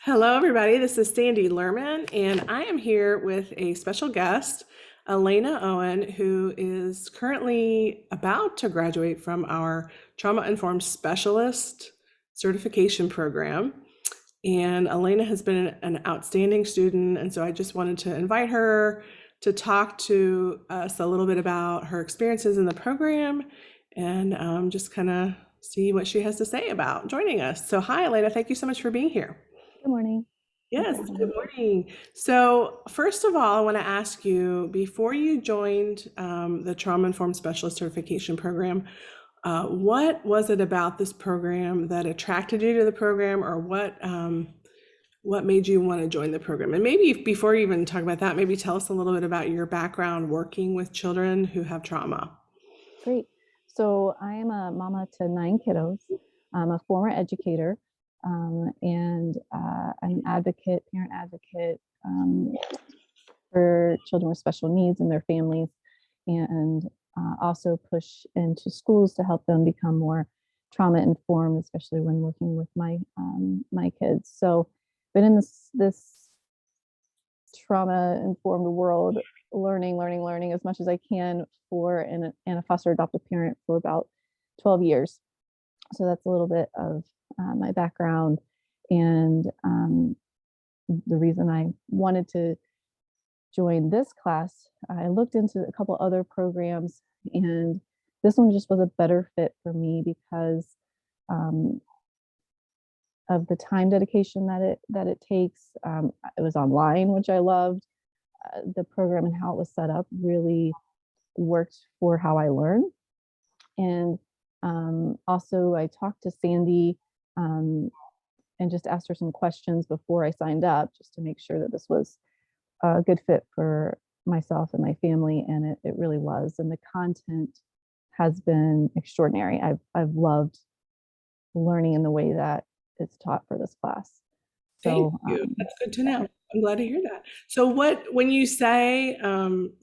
Hello, everybody. This is Sandy Lerman, and I am here with a special guest, Alaina Owen, who is currently about to graduate from our Trauma Informed Specialist certification program. And Alaina has been an outstanding student, and so I just wanted to invite her to talk to us a little bit about her experiences in the program and just kind of see what she has to say about joining us. So, hi, Alaina. Thank you so much for being here. Good morning. Thanks Yes, for having good me. morning. So, first of all, I want to ask you, before you joined the Trauma Informed Specialist Certification Program, what was it about this program that attracted you to the program, or what made you want to join the program? And maybe before you even talk about that, maybe tell us a little bit about your background working with children who have trauma. Great. So I am a mama to 9 kiddos. I'm a former educator, and I'm an advocate, parent advocate for children with special needs and their families, and also push into schools to help them become more trauma informed, especially when working with my kids. So, been in this trauma informed world, learning as much as I can for and a foster adoptive parent for about 12 years. So that's a little bit of my background and the reason I wanted to join this class. I looked into a couple other programs, and this one just was a better fit for me because um, of the time dedication that it takes. It was online, which I loved. The program and how it was set up really worked for how I learn. And also, I talked to Sandy and just asked her some questions before I signed up, just to make sure that this was a good fit for myself and my family. And it really was. And the content has been extraordinary. I've loved learning in the way that it's taught for this class. Thank So you. That's good to know. yeah. I'm glad to hear that. So when you say,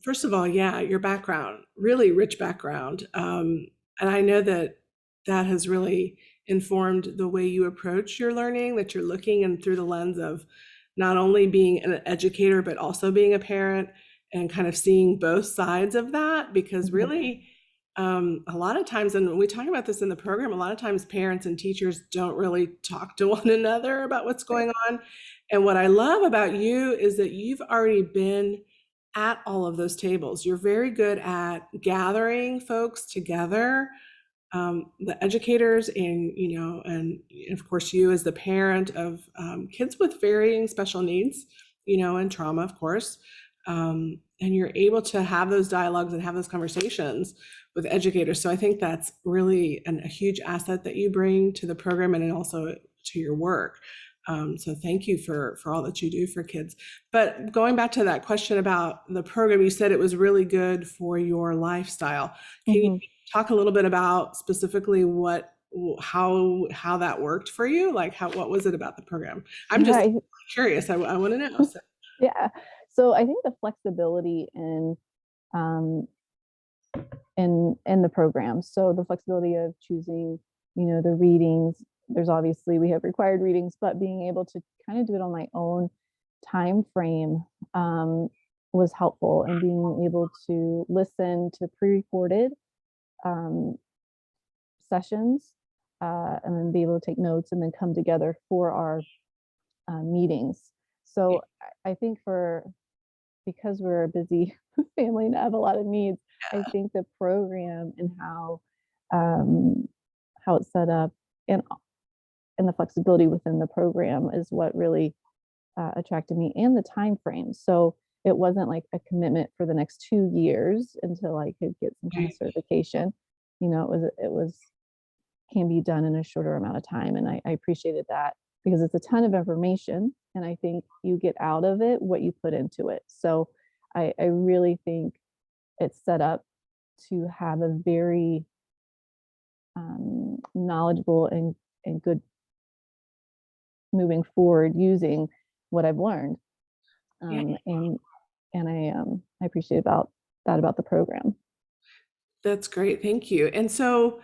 first of all, yeah, your background, really rich background. And I know that that has really informed the way you approach your learning, that you're looking and through the lens of not only being an educator, but also being a parent and kind of seeing both sides of that, because Mhm. really a lot of times, and we talk about this in the program, a lot of times parents and teachers don't really talk to one another about what's Right. going on. And what I love about you is that you've already been at all of those tables. You're very good at gathering folks together, the educators, and and of course you as the parent of kids with varying special needs, and trauma, of course. And you're able to have those dialogues and have those conversations with educators. So I think that's really a huge asset that you bring to the program and also to your work. So thank you for all that you do for kids. But going back to that question about the program, you said it was really good for your lifestyle. Can you Mhm. talk a little bit about specifically how that worked for you? Like what was it about the program? I'm Yeah, just curious. I want to know. So, yeah. So I think the flexibility um, in the program. So the flexibility of choosing, the readings. There's obviously we have required readings, but being able to kind of do it on my own time frame was helpful, and being able to listen to pre-recorded um, sessions and then be able to take notes and then come together for our meetings. So I think because we're a busy family and have a lot of needs, I think the program and um, how it's set up and and the flexibility within the program is what really attracted me, and the time frame. So it wasn't like a commitment for the next 2 years until I could get some kind of certification. It was can be done in a shorter amount of time, and I appreciated that because it's a ton of information, and I think you get out of it what you put into it. So I really think it's set up to have a very knowledgeable and good moving forward using what I've learned. yeah, And I appreciate about the program. that's great. Thank you. And so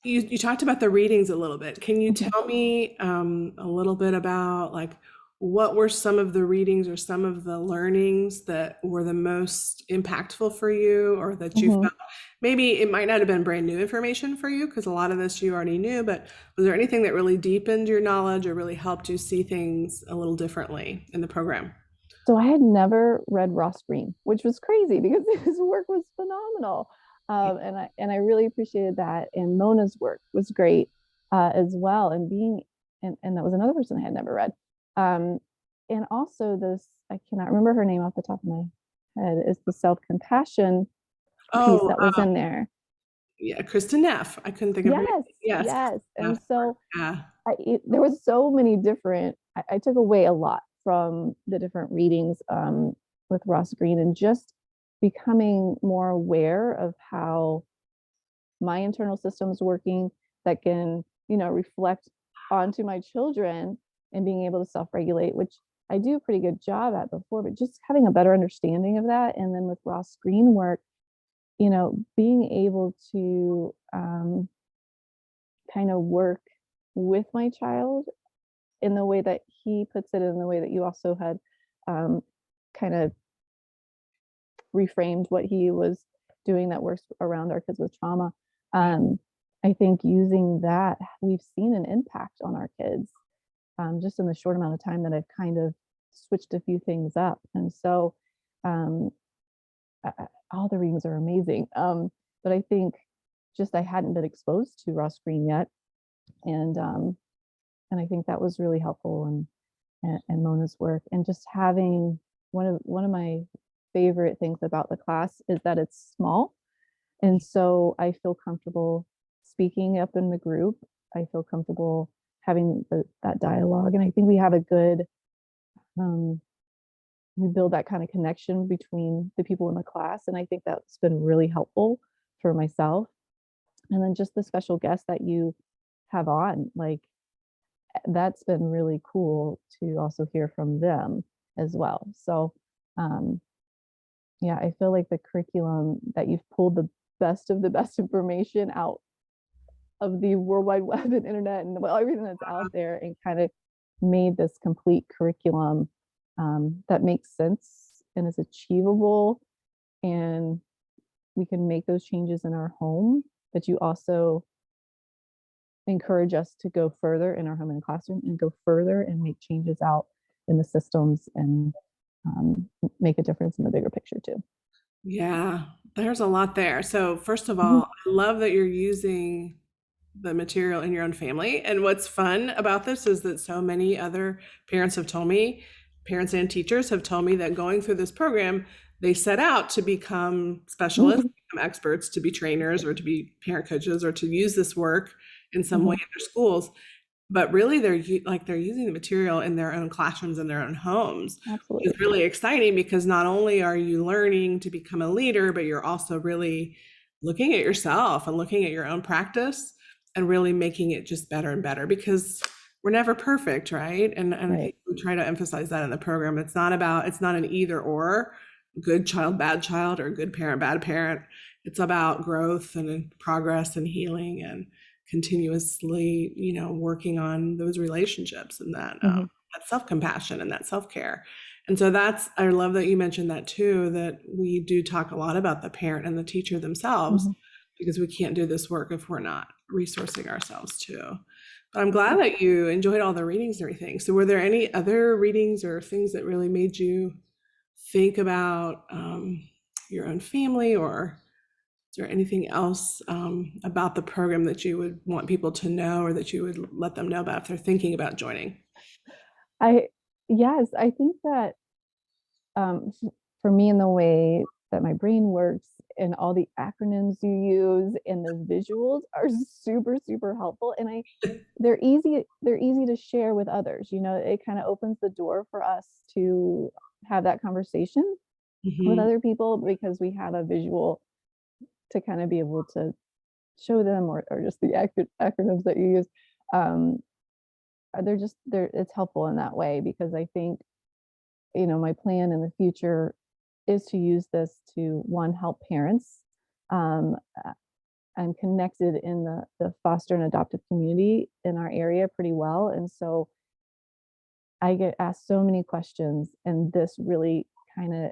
you talked about the readings a little bit. Can you Mhm. tell me a little bit about like what were some of the readings or some of the learnings that were the most impactful for you, or that you Mhm. felt maybe it might not have been brand new information for you because a lot of this you already knew, but was there anything that really deepened your knowledge or really helped you see things a little differently in the program? So I had never read Ross Green, which was crazy because his work was phenomenal. And I really appreciated that. And Mona's work was great as well. And that was another person I had never read. Um, and also this, I cannot remember her name off the top of my head, is the self-compassion piece Oh, that was in there. yeah, Kristen Neff. I couldn't think of her name. Yes, Yes, yes. Kristen And Neff. so Yeah. there was so many different, I took away a lot from the different readings with Ross Green, and just becoming more aware of how my internal system's working that can, reflect onto my children, and being able to self-regulate, which I do a pretty good job at before, but just having a better understanding of that. And then with Ross Green work, being able to kind of work with my child in the way that he puts it, in the way that you also had um, kind of reframed what he was doing that works around our kids with trauma. Um, I think using that, we've seen an impact on our kids just in the short amount of time that I've kind of switched a few things up. And so um, all the readings are amazing. But I think just I hadn't been exposed to Ross Green yet. And I think that was really helpful. And Mona's work, and just having one of my favorite things about the class is that it's small, and so I feel comfortable speaking up in the group. I feel comfortable having that dialogue, and I think we have a good um, we build that kind of connection between the people in the class, and I think that's been really helpful for myself. And then just the special guests that you have on, like that's been really cool to also hear from them as well. So, um, yeah, I feel like the curriculum that you've pulled the best of the best information out of the World Wide Web and internet and everything that's out there, and kind of made this complete curriculum that makes sense and is achievable. And we can make those changes in our home, but you also encourage us to go further in our home and classroom, and go further and make changes out in the systems, and make a difference in the bigger picture too. Yeah, there's a lot there. So, first of all, Mhm. I love that you're using the material in your own family. And what's fun about this is that so many other parents have told me, parents and teachers have told me that going through this program, they set out to become specialists, Mhm. become experts, to be trainers or to be parent coaches or to use this work in some way Mhm. in their schools. But really they're using the material in their own classrooms in their own homes, which is Absolutely. really exciting because not only are you learning to become a leader, but you're also really looking at yourself and looking at your own practice and really making it just better and better because we're never perfect, right? And I Right. think we try to emphasize that in the program. It's not an either or, good child or good parent bad parent. It's about growth and progress and healing and continuously, working on those relationships and Mhm. that self-compassion and that self-care. And so I love that you mentioned that too, that we do talk a lot about the parent and the teacher themselves Mhm. because we can't do this work if we're not resourcing ourselves too. But I'm glad that you enjoyed all the readings and everything. So were there any other readings or things that really made you think about your own family, or is there anything else about the program that you would want people to know or that you would let them know about if they're thinking about joining? I Yes, I think that for me, in the way that my brain works, and all the acronyms you use and the visuals are super super helpful, and I they're easy to share with others. It kind of opens the door for us to have that conversation with Mhm. other people, because we have a visual to kind of be able to show them, or just the acronyms that you use. um they're it's helpful in that way, because I think my plan in the future is to use this to, one, help parents. um I'm connected in the foster and adoptive community in our area pretty well, and so I get asked so many questions, and this really kind of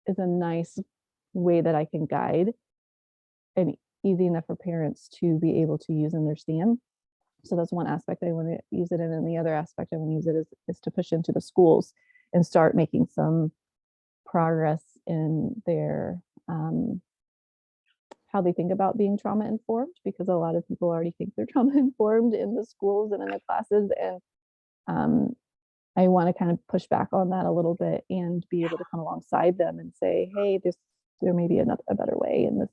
is a nice way that I can guide and easy enough for parents to be able to use and understand. So that's one aspect I want to use it in. And the other aspect I want to use it is to push into the schools and start making some progress in their how they think about being trauma informed, because a lot of people already think they're trauma informed in the schools and in the classes. And um, I want to kind of push back on that a little bit and be able to come alongside them and say, hey, there may be a better way, and this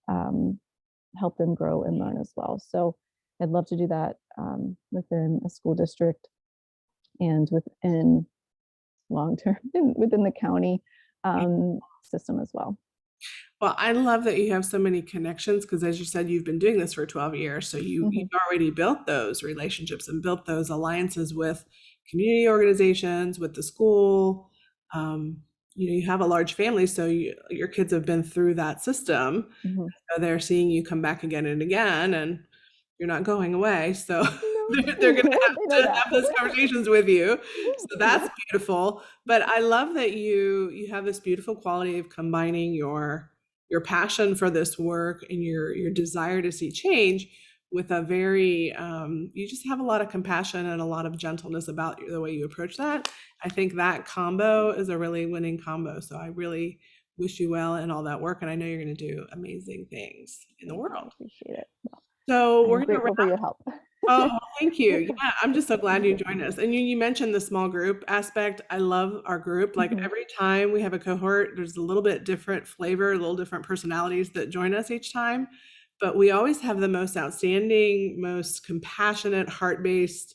um, help them grow and learn as well. So I'd love to do that within a school district and within long term within the county system as well. Well, I love that you have so many connections because, as you said, you've been doing this for 12 years. So Hmm. you've already built those relationships and built those alliances with community organizations, with the school. You have a large family, so your kids have been through that system. Hmm. So they're seeing you come back again and again, and you're not going away. So No, they're going they know to that. have those conversations with you. So that's beautiful. But I love that you have this beautiful quality of combining your passion for this work and your desire to see change with a very you just have a lot of compassion and a lot of gentleness about the way you approach that. I think that combo is a really winning combo. So I really wish you well in all that work, and I know you're going to do amazing things in the Thank you. I world. appreciate it. Well, So I'm we're going to grateful for your help. Oh, thank you. Yeah, I'm just so glad you joined us. And you mentioned the small group aspect. I love our group. Like Hmm. every time we have a cohort, there's a little bit different flavor, a little different personalities that join us each time. But we always have the most outstanding, most compassionate, heart-based,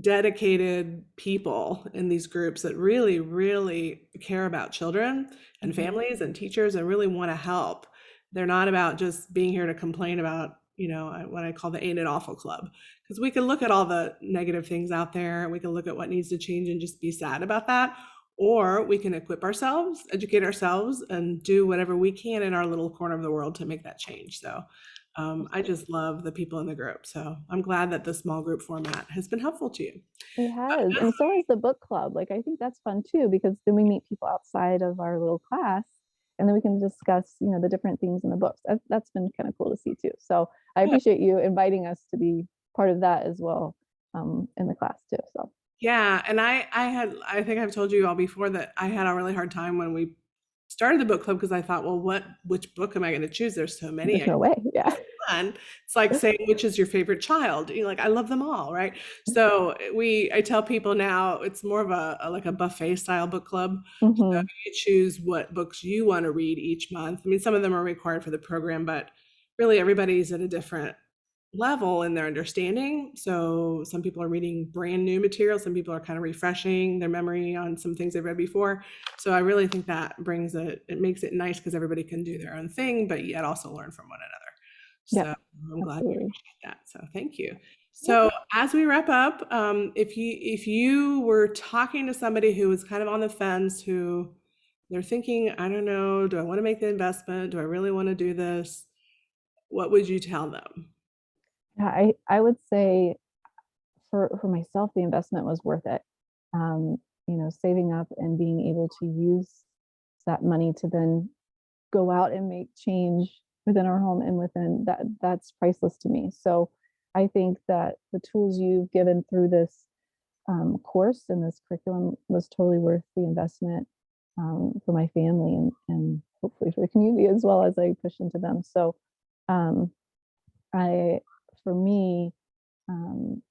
dedicated people in these groups that really, really care about children and Hmm. families and teachers and really want to help. They're not about just being here to complain about, what I call the Ain't It Awful Club. Because we can look at all the negative things out there, and we can look at what needs to change and just be sad about that. Or we can equip ourselves, educate ourselves, and do whatever we can in our little corner of the world to make that change. So I just love the people in the group. So I'm glad that the small group format has been helpful to you. It has, and so is the book club. Like, I think that's fun too, because then we meet people outside of our little class, and then we can discuss, the different things in the books. That's been kind of cool to see too. So I Yeah. appreciate you inviting us to be part of that as well, in the class too. So Yeah, and I think I've told you all before that I had a really hard time when we started the book club because I thought, well, which book am I going to choose? There's so many. there's no way. Yeah. It's fun. It's like saying which is your favorite child. Like I love them all, right? So I tell people now it's more of like a buffet style book club. So Hmm. you choose what books you want to read each month. I mean, some of them are required for the program, but really everybody's at a different level in their understanding. So some people are reading brand new material, some people are kind of refreshing their memory on some things they've read before. So I really think that it makes it nice because everybody can do their own thing, but yet also learn from one another. Yeah. So I'm glad you Absolutely. appreciate that. So thank you. Yeah. So as we wrap up, if you were talking to somebody who was kind of on the fence, who they're thinking, I don't know, do I want to make the investment? Do I really want to do this? What would you tell them? Yeah, I would say for myself, the investment was worth it. Um, Saving up and being able to use that money to then go out and make change within our home and within that's priceless to me. So I think that the tools you've given through this course and this curriculum was totally worth the investment for my family and hopefully for the community as well as I push into them. So um, I, for me, um,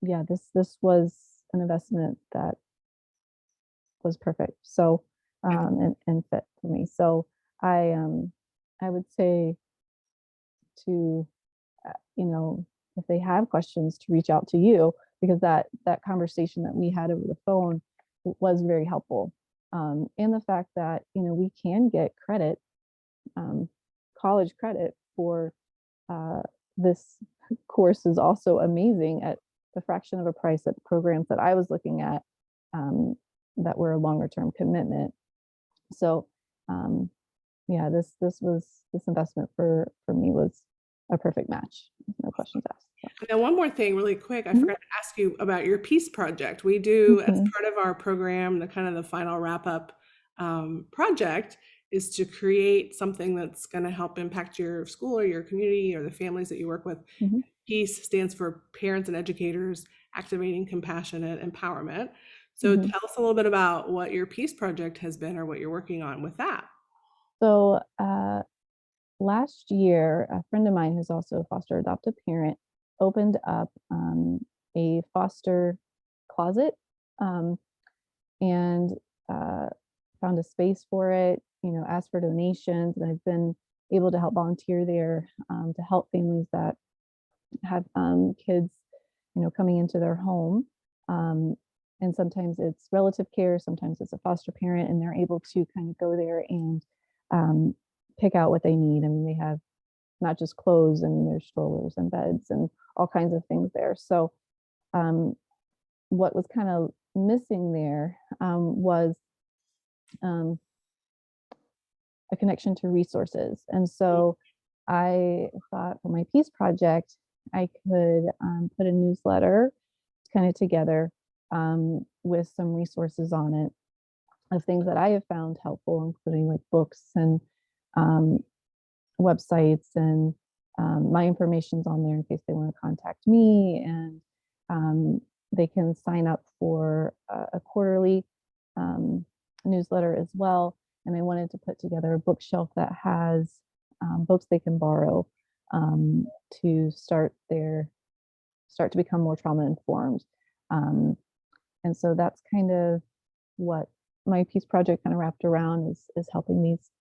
yeah, this was an investment that was perfect. So and fit for me. So I would say to if they have questions to reach out to you, because that conversation that we had over the phone was very helpful. And the fact that we can get credit, um, college credit for uh, this course is also amazing at the fraction of a price at programs that I was looking at um, that were a longer term commitment. So yeah, this investment for me was a perfect match. No questions asked. So. Now, one more thing really quick. I Mhm, forgot to ask you about your peace project. We do, as mhm, part of our program, the kind of the final wrap up project is to create something that's going to help impact your school or your community or the families that you work with. mhm, PEACE stands for Parents and Educators Activating Compassionate Empowerment. So mhm. tell us a little bit about what your PEACE project has been or what you're working on with that. So last year, a friend of mine who's also a foster adoptive parent opened up a foster closet, um, and found a space for it. Asked for donations, and I've been able to help volunteer there to help families that have kids, coming into their home. Um, and sometimes it's relative care, sometimes it's a foster parent, and they're able to kind of go there and um, pick out what they need. I mean, they have not just clothes, I mean, there's strollers and beds and all kinds of things there. So, um, what was kind of missing there was um, a connection to resources. And so I thought for my peace project, I could put a newsletter kind of together with some resources on it of things that I have found helpful, including like books and um, websites, and my information's on there in case they want to contact me, and um, they can sign up for a quarterly um, newsletter as well. And I wanted to put together a bookshelf that has books they can borrow um, to start to become more trauma informed. Um, and so that's kind of what my peace project kind of wrapped around, is helping these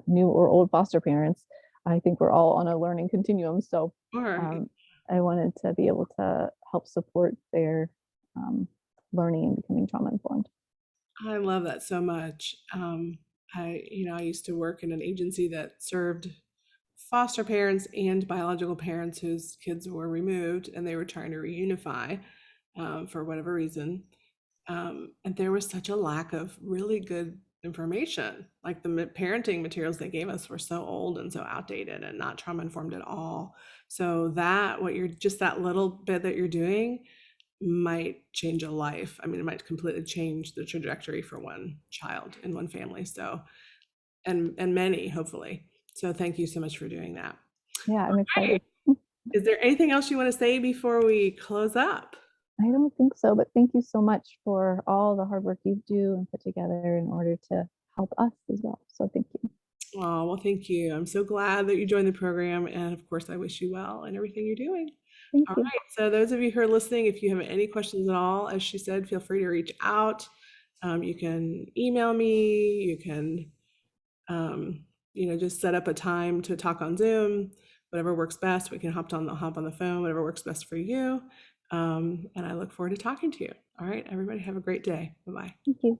new or old foster parents. I think we're all on a learning continuum. So Sure. um, I wanted to be able to help support their um, learning and becoming trauma informed. I love that so much. I used to work in an agency that served foster parents and biological parents whose kids were removed and they were trying to reunify for whatever reason. And there was such a lack of really good information. Like the parenting materials they gave us were so old and so outdated and not trauma informed at all. So that what you're just that little bit that you're doing might change a life. I mean, it might completely change the trajectory for one child in one family. So, and many, hopefully. So, thank you so much for doing that. Yeah, I'm Right. excited. Is there anything else you want to say before we close up? I don't think so, but thank you so much for all the hard work you do and put together in order to help us as well. So thank you. Oh, well, thank you. I'm so glad that you joined the program. And of course, I wish you well in everything you're doing. Thank All you. right. So, those of you who are listening, if you have any questions at all, as she said, feel free to reach out. You can email me. You can just set up a time to talk on Zoom, whatever works best. We can hop on the phone, whatever works best for you. And I look forward to talking to you. All right, everybody, have a great day. Bye bye. Thank you.